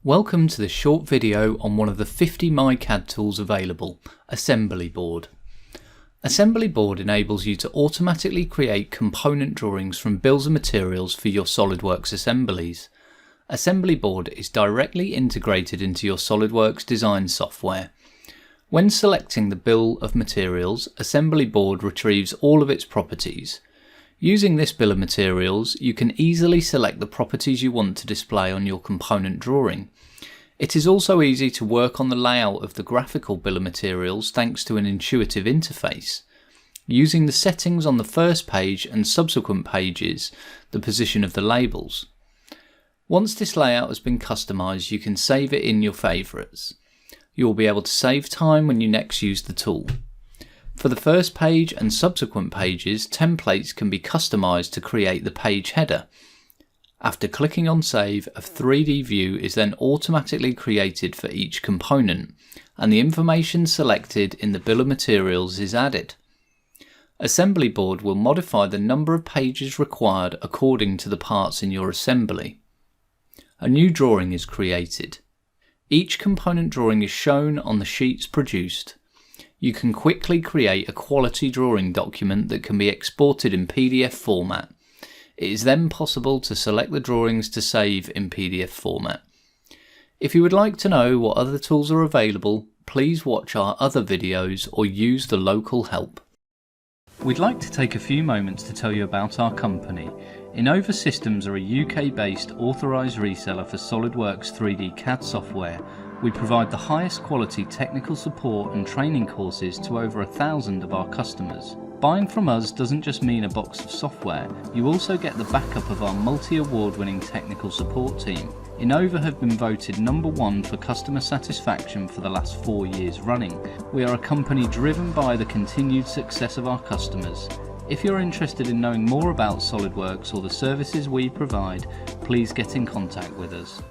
Welcome to this short video on one of the 50 myCAD tools available, AssemblyBoard. AssemblyBoard enables you to automatically create component drawings from bills of materials for your SOLIDWORKS assemblies. AssemblyBoard is directly integrated into your SOLIDWORKS design software. When selecting the bill of materials, AssemblyBoard retrieves all of its properties. Using this bill of materials, you can easily select the properties you want to display on your component drawing. It is also easy to work on the layout of the graphical bill of materials thanks to an intuitive interface. Using the settings on the first page and subsequent pages, the position of the labels. Once this layout has been customized, you can save it in your favorites. You will be able to save time when you next use the tool. For the first page and subsequent pages, templates can be customized to create the page header. After clicking on Save, a 3D view is then automatically created for each component, and the information selected in the bill of materials is added. AssemblyBoard will modify the number of pages required according to the parts in your assembly. A new drawing is created. Each component drawing is shown on the sheets produced. You can quickly create a quality drawing document that can be exported in PDF format. It is then possible to select the drawings to save in PDF format. If you would like to know what other tools are available, please watch our other videos or use the local help. We'd like to take a few moments to tell you about our company. Innova Systems are a UK-based authorised reseller for SOLIDWORKS 3D CAD software. We provide the highest quality technical support and training courses to over 1,000 of our customers. Buying from us doesn't just mean a box of software, you also get the backup of our multi-award winning technical support team. Innova have been voted #1 for customer satisfaction for the last 4 years running. We are a company driven by the continued success of our customers. If you're interested in knowing more about SOLIDWORKS or the services we provide, please get in contact with us.